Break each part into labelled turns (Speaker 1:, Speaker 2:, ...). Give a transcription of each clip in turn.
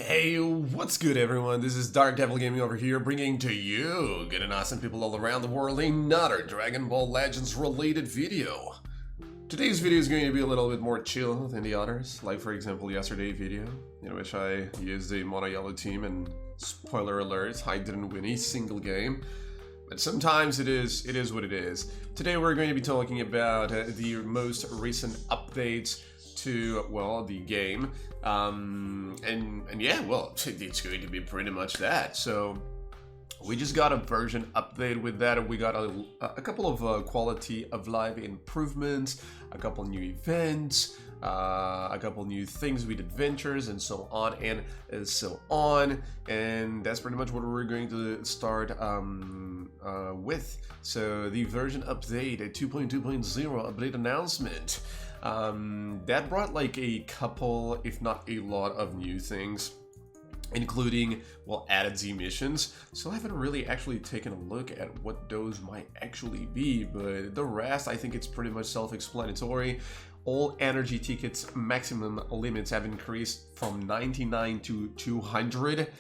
Speaker 1: Hey, what's good everyone? This is DarkDevilGaming over here, bringing to you good and awesome people all around the world another Dragon Ball Legends related video. Today's video is going to be a little bit more chill than the others, like for example yesterday's video, in which I used a mono yellow team and spoiler alert, I didn't win a single game. But sometimes it is what it is. Today we're going to be talking about the most recent updates to, well, the game. And yeah, well, it's going to be pretty much that. So we just got a version update with that. We got a couple of quality of life improvements, a couple new events, a couple new things with adventures and so on and so on. And that's pretty much what we're going to start with. So the version update, a 2.2.0 update announcement. That brought like a couple, if not a lot of new things, including, well, added Z missions. So I haven't really actually taken a look at what those might actually be, but the rest, I think it's pretty much self-explanatory. All energy tickets maximum limits have increased from 99 to 200.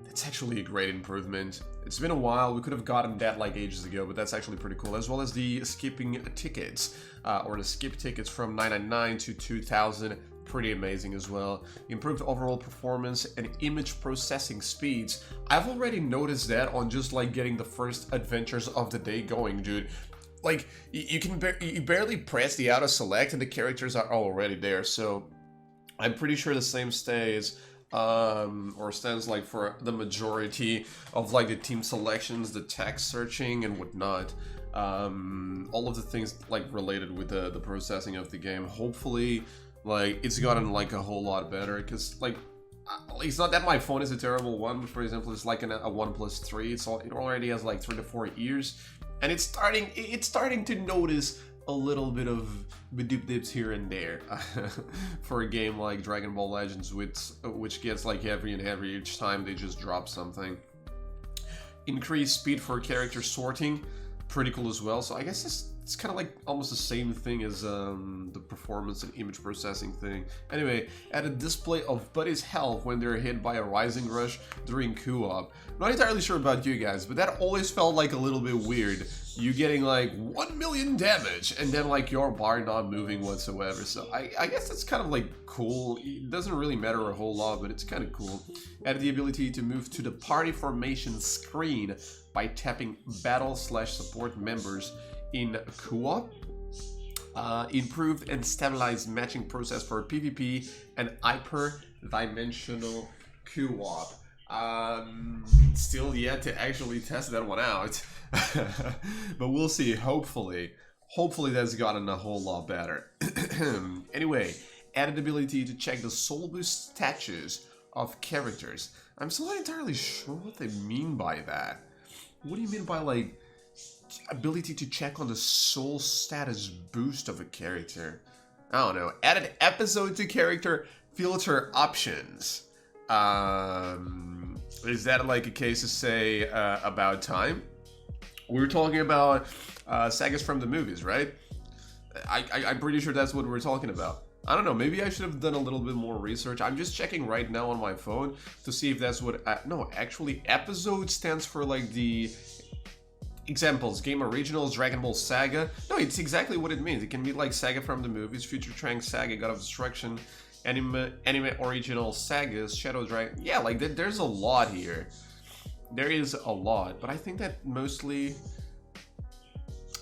Speaker 1: That's actually a great improvement. It's been a while, we could have gotten that like ages ago, but that's actually pretty cool. As well as the skipping tickets, or the skip tickets from 999 to 2000, pretty amazing as well. Improved overall performance and image processing speeds. I've already noticed that on just like getting the first adventures of the day going, dude. Like, you barely press the auto select and the characters are already there, so I'm pretty sure the same stays. Or stands like for the majority of like the team selections, the text searching and whatnot, all of the things like related with the processing of the game. Hopefully, like, it's gotten like a whole lot better, because like it's not that my phone is a terrible one, but for example it's like a OnePlus 3. It already has like 3 to 4 years, and it's starting to notice a little bit of dip dips here and there for a game like Dragon Ball Legends, which gets like heavier and heavier each time they just drop something. Increased speed for character sorting, pretty cool as well. So I guess it's kind of like almost the same thing as the performance and image processing thing. Anyway, added display of buddies' health when they're hit by a rising rush during co-op. Not entirely sure about you guys, but that always felt like a little bit weird. You getting like 1 million damage and then like your bar not moving whatsoever. So I guess that's kind of like cool. It doesn't really matter a whole lot, but it's kind of cool. Added the ability to move to the party formation screen by tapping battle/support members in co-op. Improved and stabilized matching process for PvP and hyper-dimensional co-op. Still yet to actually test that one out. But we'll see. Hopefully that's gotten a whole lot better. Anyway, added ability to check the soul boost statuses of characters. I'm still not entirely sure what they mean by that. What do you mean by like ability to check on the soul status boost of a character? I don't know. Added episode to character filter options. Is that like a case to say about time? We were talking about sagas from the movies, right? I'm pretty sure that's what we're talking about. I don't know, maybe I should have done a little bit more research. I'm just checking right now on my phone to see if that's what... no, actually, episode stands for like the... Examples, Game Originals, Dragon Ball Saga. No, it's exactly what it means. It can be like Saga from the movies, Future Trunks Saga, God of Destruction, anime original sagas, Shadow Dragon. Yeah, like there's a lot here. There is a lot, but I think that mostly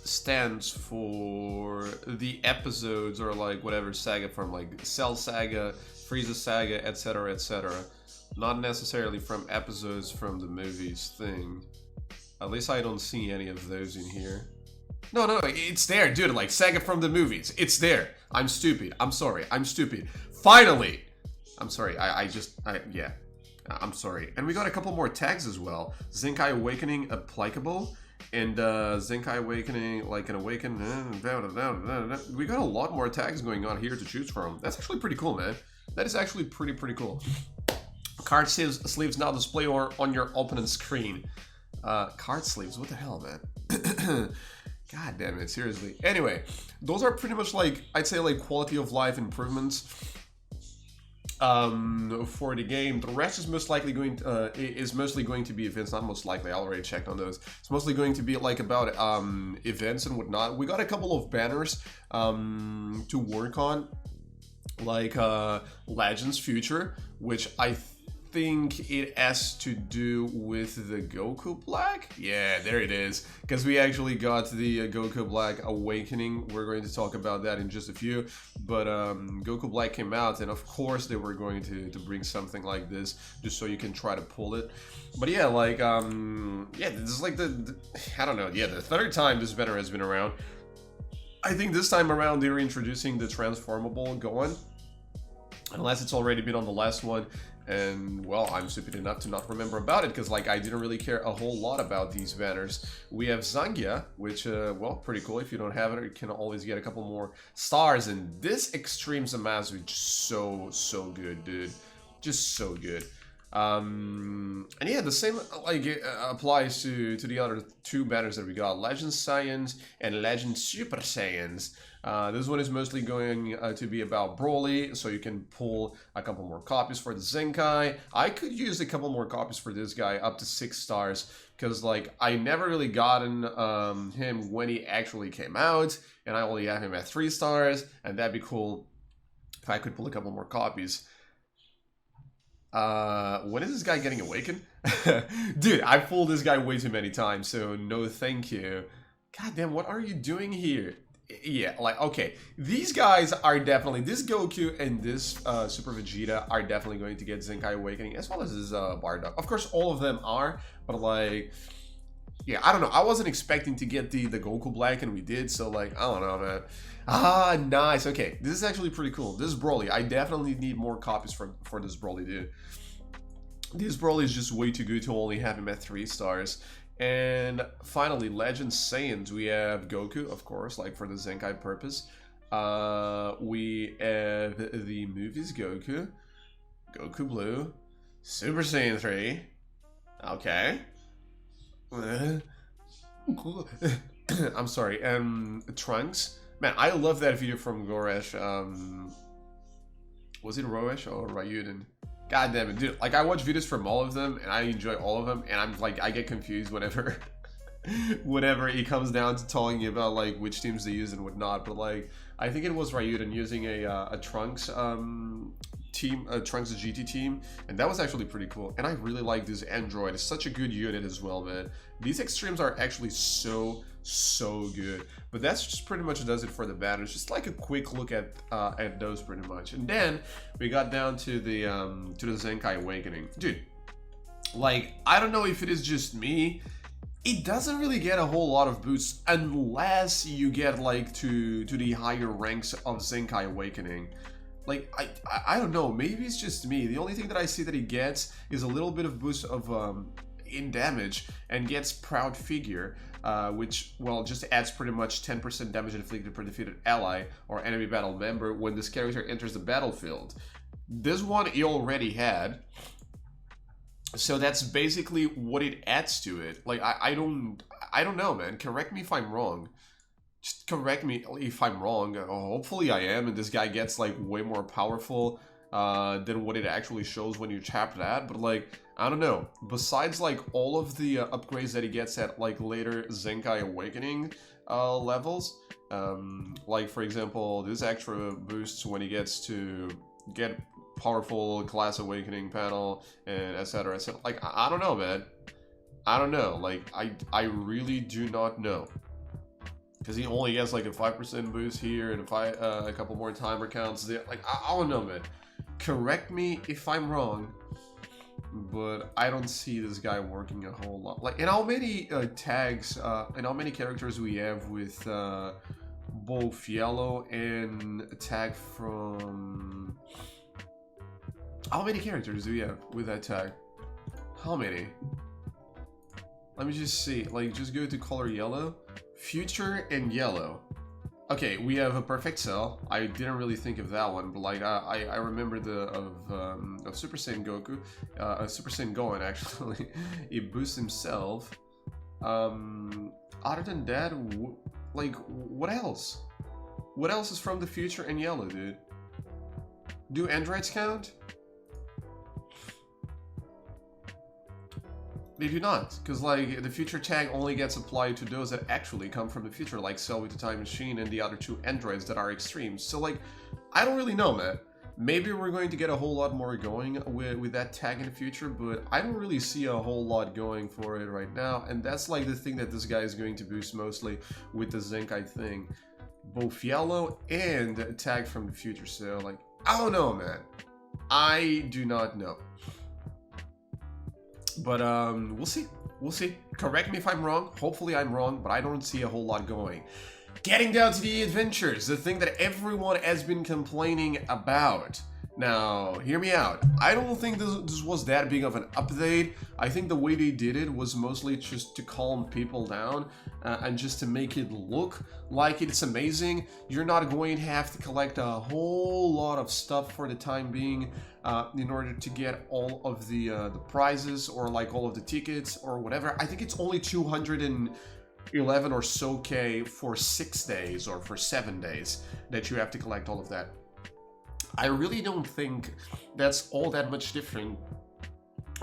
Speaker 1: stands for the episodes or like whatever saga from like Cell Saga, Frieza Saga, etc, etc. Not necessarily from episodes from the movies thing. At least I don't see any of those in here. No, it's there, dude, like saga from the movies. It's there. I'm stupid. I'm sorry. I'm stupid. Finally! I'm sorry. Yeah. I'm sorry. And we got a couple more tags as well. ZENKAI Awakening applicable. And ZENKAI Awakening, like an awaken. We got a lot more tags going on here to choose from. That's actually pretty cool, man. That is actually pretty cool. Card sleeves now display on your opponent's screen. Card sleeves, what the hell, man? God damn it, seriously. Anyway, those are pretty much like, I'd say like quality of life improvements. for the game. The rest is most likely going to, is mostly going to be events. Not most likely, I already checked on those. It's mostly going to be like about events and whatnot. We got a couple of banners to work on, like Legends Future, which I think it has to do with the Goku Black. Yeah, there it is, because we actually got the Goku Black Awakening. We're going to talk about that in just a few, but Goku Black came out, and of course they were going to bring something like this just so you can try to pull it. But yeah, like yeah, this is like the I don't know, yeah, the third time this banner has been around. I think this time around they're introducing the transformable Gohan, unless it's already been on the last one. And, well, I'm stupid enough to not remember about it, because, like, I didn't really care a whole lot about these banners. We have ZENKAI, which, well, pretty cool. If you don't have it, you can always get a couple more stars. And this Extreme Zamasu is just so good, dude. Just so good. And yeah, the same, like, applies to the other two banners that we got. Legend Saiyans and Legend Super Saiyans. This one is mostly going to be about Broly, so you can pull a couple more copies for the ZENKAI. I could use a couple more copies for this guy, up to 6 stars, because, like, I never really gotten him when he actually came out, and I only have him at 3 stars, and that'd be cool if I could pull a couple more copies. When is this guy getting awakened? Dude, I pulled this guy way too many times, so no thank you. God damn, what are you doing here? Yeah, like, okay, these guys are definitely, this Goku and this Super Vegeta are definitely going to get ZENKAI Awakening, as well as this Bardock. Of course, all of them are, but, like, yeah, I don't know. I wasn't expecting to get the Goku Black, and we did, so, like, I don't know, man. Ah, nice. Okay, this is actually pretty cool. This Broly, I definitely need more copies for this Broly, dude. This Broly is just way too good to only have him at 3 stars. And finally, Legend Saiyans, we have Goku, of course, like for the ZENKAI purpose. We have the movies Goku, Goku Blue, Super Saiyan 3, okay. I'm sorry, Trunks. Man, I love that video from Goresh. Was it Roesh or Ryuden? God damn it, dude. Like, I watch videos from all of them, and I enjoy all of them, and I'm like, I get confused whenever whenever it comes down to talking about, like, which teams they use and whatnot. But, like, I think it was Ryuden using a Trunks team, a Trunks GT team, and that was actually pretty cool. And I really like this android. It's such a good unit as well, man. These extremes are actually so good. But that's just pretty much does it for the banners. Just like a quick look at those pretty much. And then we got down to the ZENKAI Awakening. Dude, like, I don't know if it is just me, it doesn't really get a whole lot of boosts unless you get, like, to the higher ranks of ZENKAI Awakening. Like, I don't know, maybe it's just me. The only thing that I see that he gets is a little bit of boost of in damage, and gets Proud Figure, which, well, just adds pretty much 10% damage inflicted per defeated ally or enemy battle member when this character enters the battlefield. This one he already had, so that's basically what it adds to it. Like, I don't know, man. Correct me if I'm wrong. Just correct me if I'm wrong. Hopefully I am, and this guy gets, like, way more powerful than what it actually shows when you tap that. But, like, I don't know. Besides, like, all of the upgrades that he gets at, like, later ZENKAI Awakening levels, like, for example, this extra boosts when he gets to get powerful class awakening panel, and etc. etc. Like, I don't know, man. I don't know. Like, I really do not know. Because he only gets, like, a 5% boost here and a couple more timer counts there. Like, I don't know, man. Correct me if I'm wrong, but I don't see this guy working a whole lot. Like, and how many tags and how many characters we have with both yellow and a tag from... How many characters do we have with that tag? How many? Let me just see. Like, just go to color yellow, future, and yellow. Okay, we have a Perfect Cell. I didn't really think of that one, but, like, I remember of Super Saiyan Goku, Super Saiyan Gohan, actually. He boosts himself. Other than that, like, what else? What else is from the future and yellow, dude? Do androids count? maybe not, because like the future tag only gets applied to those that actually come from the future, like Cell with the Time Machine and the other two androids that are extremes. So like, I don't really know, man. Maybe we're going to get a whole lot more going with that tag in the future, but I don't really see a whole lot going for it right now, and that's like the thing that this guy is going to boost mostly with the ZENKAI thing. Both yellow and tag from the future, so like, I don't know, man. I do not know. But we'll see. We'll see. Correct me if I'm wrong. Hopefully I'm wrong, but I don't see a whole lot going. Getting down to the adventures, the thing that everyone has been complaining about. Now, hear me out. I don't think this was that big of an update. I think the way they did it was mostly just to calm people down and just to make it look like it's amazing. You're not going to have to collect a whole lot of stuff for the time being in order to get all of the prizes or like all of the tickets or whatever. I think it's only 211 or so K for 6 days or for 7 days that you have to collect all of that. I really don't think that's all that much different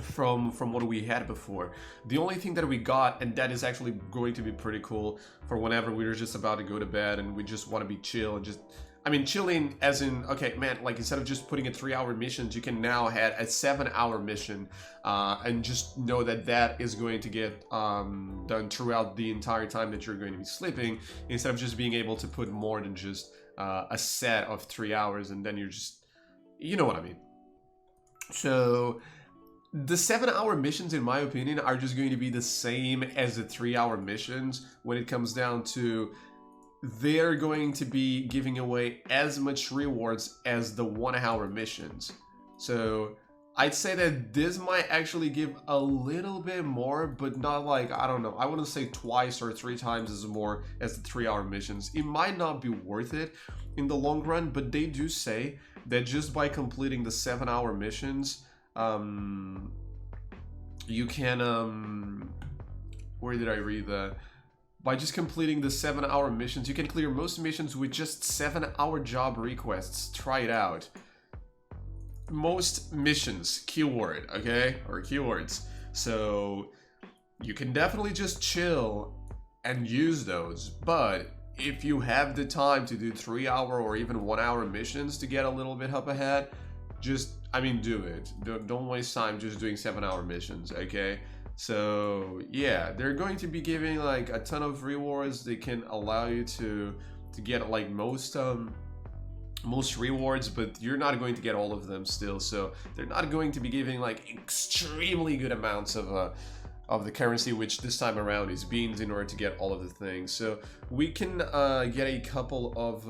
Speaker 1: from what we had before. The only thing that we got, and that is actually going to be pretty cool for whenever we're just about to go to bed and we just want to be chill and just, I mean, chilling as in, okay, man, like instead of just putting in 3-hour missions, you can now have a 7-hour mission and just know that that is going to get done throughout the entire time that you're going to be sleeping, instead of just being able to put more than just a set of 3 hours and then you're just, you know what I mean. So the 7-hour missions, in my opinion, are just going to be the same as the 3-hour missions when it comes down to they're going to be giving away as much rewards as the 1-hour missions. So I'd say that this might actually give a little bit more, but not like, I don't know, I wouldn't say twice or 3 times as more as the 3-hour missions. It might not be worth it in the long run, but they do say that just by completing the 7-hour missions, you can, where did I read that? By just completing the 7-hour missions, you can clear most missions with just 7-hour job requests. Try it out. Most missions, keyword, okay? Or keywords. So you can definitely just chill and use those, but if you have the time to do 3-hour or even 1-hour missions to get a little bit up ahead, just, I mean, do it. Don't waste time just doing 7-hour missions, okay? So yeah, they're going to be giving like a ton of rewards. They can allow you to get like most rewards, but you're not going to get all of them still. So they're not going to be giving like extremely good amounts of the currency, which this time around is beans, in order to get all of the things. So we can get a couple of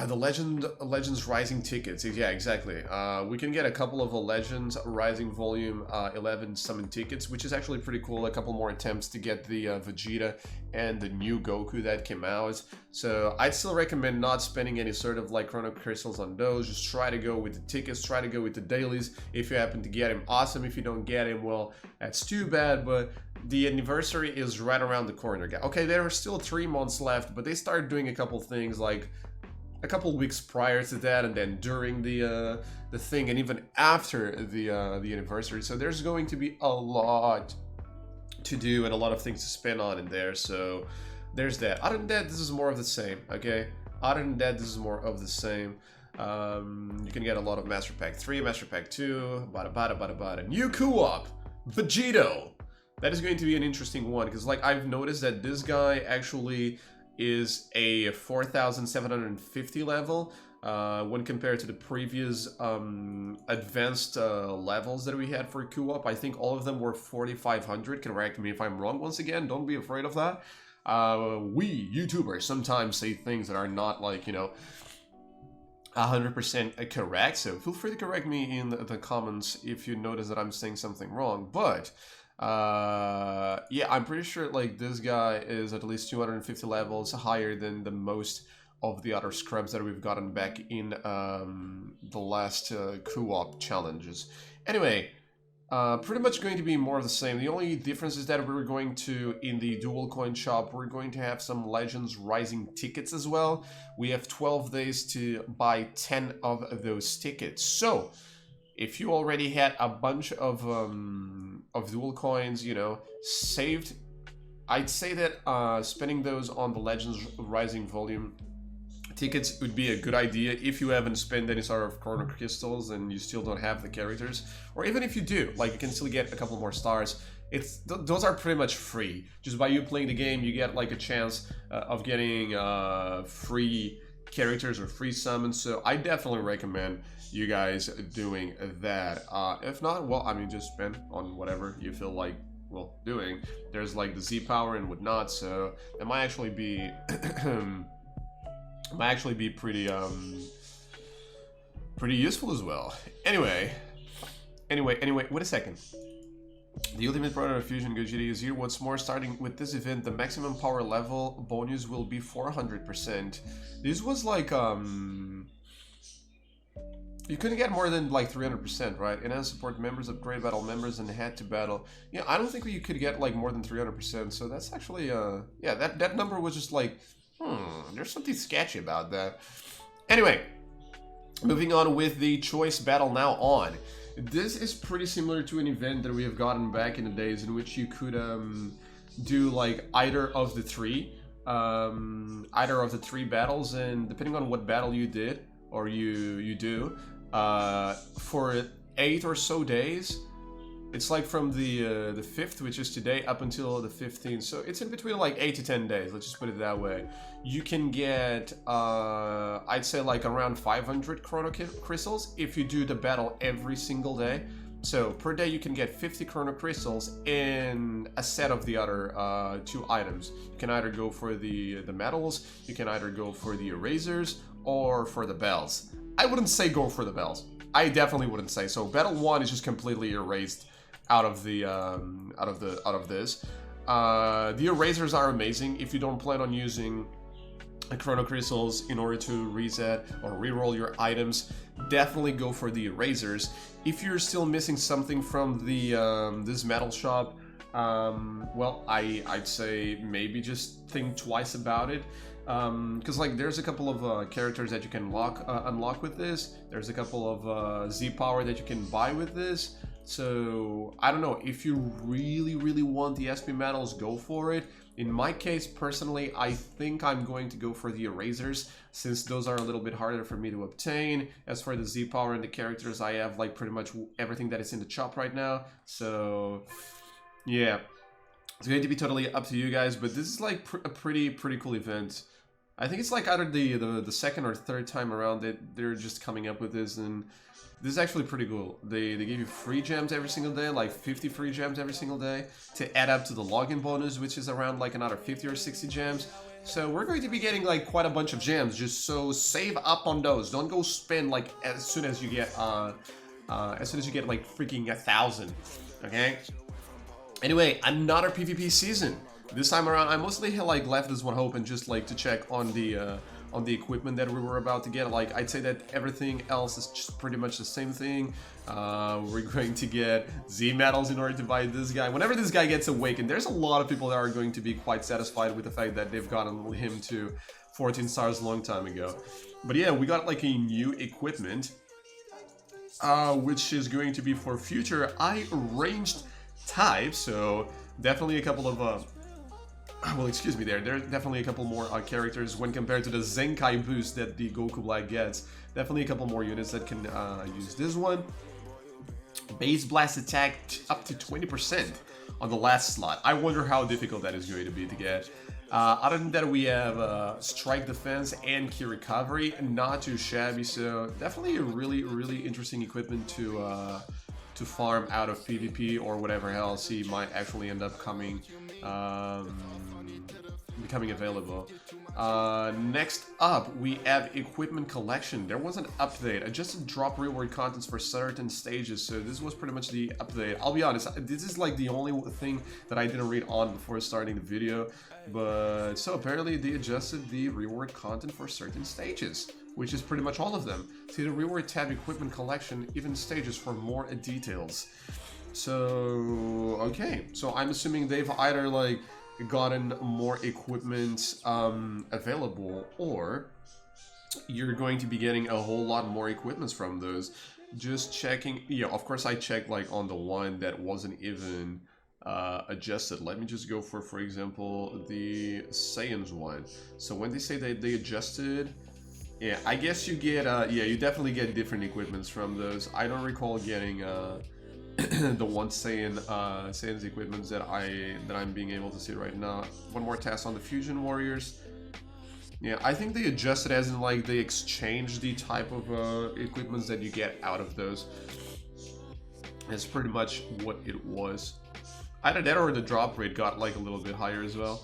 Speaker 1: the Legends Rising tickets. Yeah, exactly. We can get a couple of Legends Rising Volume 11 summon tickets, which is actually pretty cool. A couple more attempts to get the Vegeta and the new Goku that came out. So I'd still recommend not spending any sort of like Chrono Crystals on those. Just try to go with the tickets, try to go with the dailies. If you happen to get him, awesome. If you don't get him, well, that's too bad, but the anniversary is right around the corner. Okay, there are still 3 months left, but they started doing a couple things like a couple weeks prior to that, and then during the thing, and even after the anniversary. So there's going to be a lot to do and a lot of things to spend on in there. So there's that. Other than that, this is more of the same. Okay. Other than that, this is more of the same. You can get a lot of Master Pack 3, Master Pack 2, bada. New co-op, Vegito. That is going to be an interesting one, because like I've noticed that this guy actually is a 4,750 level when compared to the previous advanced levels that we had for co-op. I think all of them were 4,500. Correct me if I'm wrong. Once again, don't be afraid of that. We YouTubers sometimes say things that are not, like, you know, 100% correct, so feel free to correct me in the comments if you notice that I'm saying something wrong. But yeah, I'm pretty sure like this guy is at least 250 levels higher than the most of the other scrubs that we've gotten back in the last co-op challenges. Anyway, pretty much going to be more of the same. The only difference is that we're going to, in the dual coin shop, we're going to have some Legends Rising tickets as well. We have 12 days to buy 10 of those tickets. So if you already had a bunch of dual coins, you know, saved, I'd say that spending those on the Legends Rising Volume tickets would be a good idea if you haven't spent any sort of chrono crystals and you still don't have the characters, or even if you do, like, you can still get a couple more stars. Those are pretty much free. Just by you playing the game, you get like a chance of getting free characters or free summons. So I definitely recommend you guys doing that. If not, well, I mean, just spend on whatever you feel like, well, doing. There's like the Z power and whatnot, so that might actually be pretty useful as well. Anyway, wait a second. The Ultimate Predator Fusion Gogeta is here. What's more, starting with this event, the maximum power level bonus will be 400%. This was like, you couldn't get more than like 300%, right? Enhanced support members, upgrade battle members, and head to battle. Yeah, I don't think you could get like more than 300%, so that's actually, yeah, that number was just like, there's something sketchy about that. Anyway, moving on with the choice battle now on. This is pretty similar to an event that we have gotten back in the days in which you could do like either of the three battles, and depending on what battle you did or you do, for 8 or so days, it's like from the 5th, which is today, up until the 15th. So it's in between like 8 to 10 days, let's just put it that way. You can get, I'd say like around 500 chrono crystals if you do the battle every single day. So per day you can get 50 chrono crystals in a set of the other 2 items. You can either go for the medals, you can either go for the erasers, or for the bells. I wouldn't say go for the bells. I definitely wouldn't say so. Battle 1 is just completely erased out of this. The erasers are amazing if you don't plan on using chrono crystals in order to reset or reroll your items. Definitely go for the erasers. If you're still missing something from the this metal shop, well, I'd say maybe just think twice about it. Because like there's a couple of characters that you can unlock with this. There's a couple of Z power that you can buy with this. So I don't know, if you really want the SP medals, go for it. In my case, personally, I think I'm going to go for the erasers, since those are a little bit harder for me to obtain. As for the Z power and the characters, I have like pretty much everything that is in the shop right now. So yeah, it's going to be totally up to you guys, but this is like a pretty cool event. I think it's like either the second or third time around that they're just coming up with this, and this is actually pretty cool. They give you free gems every single day, like 50 free gems every single day, to add up to the login bonus, which is around like another 50 or 60 gems. So we're going to be getting like quite a bunch of gems, just so save up on those. Don't go spend like as soon as you get like freaking 1,000, okay? Anyway, another PvP season. This time around, I mostly like left this one open just like to check on the equipment that we were about to get. Like, I'd say that everything else is just pretty much the same thing. We're going to get Z medals in order to buy this guy. Whenever this guy gets awakened, there's a lot of people that are going to be quite satisfied with the fact that they've gotten him to 14 stars a long time ago. But yeah, we got like a new equipment, which is going to be for future high-ranged types. So definitely a couple of well, excuse me there's definitely a couple more characters when compared to the ZENKAI boost that the Goku Black gets. Definitely a couple more units that can use this one. Base blast attack up to 20% on the last slot. I wonder how difficult that is going to be to get. Other than that, we have strike defense and key recovery. Not too shabby, so definitely a really interesting equipment to farm out of PvP or whatever else he might actually end up becoming available. Next up, we have equipment collection. There was an update. I just dropped reward contents for certain stages, so this was pretty much the update. I'll be honest, this is like the only thing that I didn't read on before starting the video, but so apparently they adjusted the reward content for certain stages, which is pretty much all of them. See the reward tab, equipment collection, even stages for more details. So okay, so I'm assuming they've either like gotten more equipment available, or you're going to be getting a whole lot more equipments from those. just checking. Yeah, of course I checked like on the one that wasn't even adjusted. Let me just go for example, the Saiyans one. So when they say that they adjusted, yeah, I guess you get, yeah, you definitely get different equipments from those. I don't recall getting the one Saiyan's equipments that I'm being able to see right now. One more test on the Fusion Warriors. Yeah, I think they adjusted as in like they exchanged the type of equipments that you get out of those. That's pretty much what it was. Either that or the drop rate got like a little bit higher as well.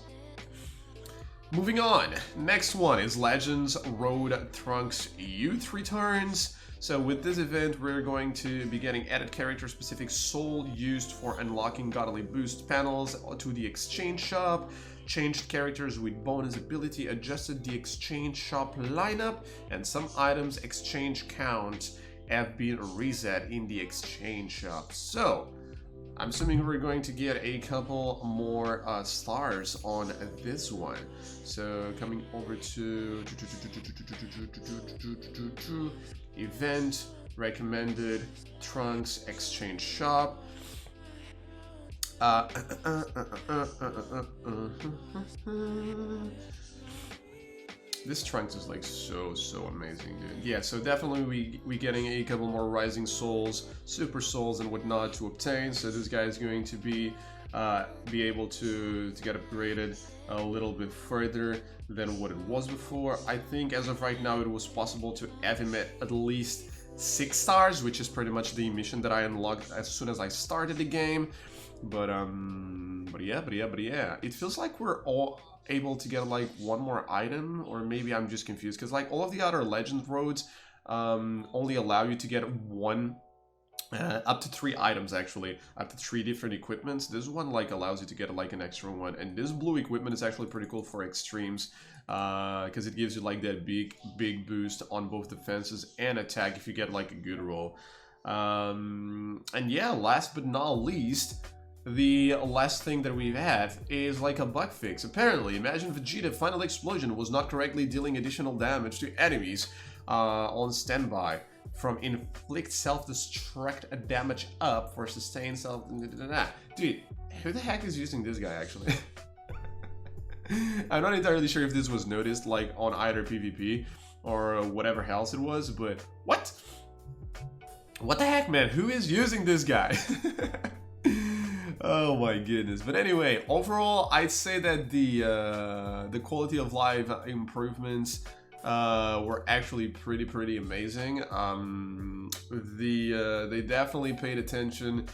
Speaker 1: Moving on, next one is Legends Road Trunks Youth returns. So with this event, we're going to be getting added character-specific soul used for unlocking godly boost panels to the exchange shop, changed characters with bonus ability, adjusted the exchange shop lineup, and some items exchange count have been reset in the exchange shop. So I'm assuming we're going to get a couple more stars on this one. So coming over to event, recommended, Trunks, exchange shop. This Trunks is like so amazing, dude. Yeah, so definitely we getting a couple more Rising Souls, Super Souls, and whatnot to obtain. So this guy is going to be able to get upgraded a little bit further than what it was before. I think as of right now it was possible to have him at least 6 stars, which is pretty much the mission that I unlocked as soon as I started the game. But yeah, it feels like we're all able to get like one more item, or maybe I'm just confused because like all of the other Legend roads only allow you to get one up to 3 items, actually, up to 3 different equipments. This one like allows you to get like an extra one, and this blue equipment is actually pretty cool for extremes because it gives you like that big boost on both defenses and attack if you get like a good roll. And yeah, last but not least, the last thing that we've had is like a bug fix. Apparently, Imagine Vegeta Final Explosion was not correctly dealing additional damage to enemies on standby. From inflict self-destruct damage up for sustained self... Dude, who the heck is using this guy, actually? I'm not entirely sure if this was noticed, like, on either PvP or whatever else it was, but... What? What the heck, man? Who is using this guy? Oh my goodness. But anyway, overall, I'd say that the quality of life improvements were actually pretty amazing. They definitely paid attention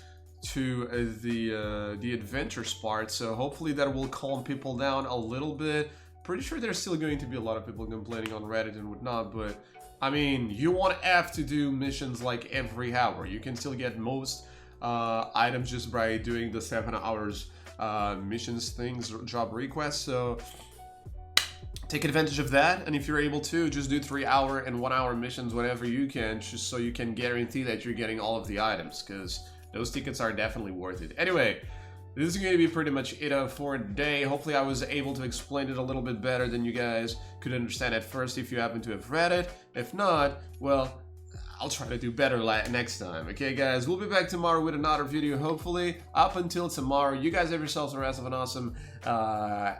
Speaker 1: to the adventures part, so hopefully that will calm people down a little bit. Pretty sure there's still going to be a lot of people complaining on Reddit and whatnot, but I mean, you won't have to do missions like every hour. You can still get most items just by doing the 7 hours missions things, job requests, so take advantage of that. And if you're able to, just do 3-hour and 1-hour missions whenever you can, just so you can guarantee that you're getting all of the items, because those tickets are definitely worth it. Anyway, this is going to be pretty much it for today. Hopefully I was able to explain it a little bit better than you guys could understand at first if you happen to have read it. If not, well, I'll try to do better next time. Okay, guys, we'll be back tomorrow with another video, hopefully. Up until tomorrow, you guys have yourselves the rest of an awesome, I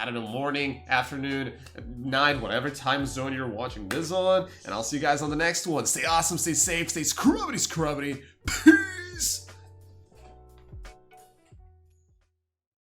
Speaker 1: don't know, morning, afternoon, night, whatever time zone you're watching this on. And I'll see you guys on the next one. Stay awesome, stay safe, stay scrubbity. Peace!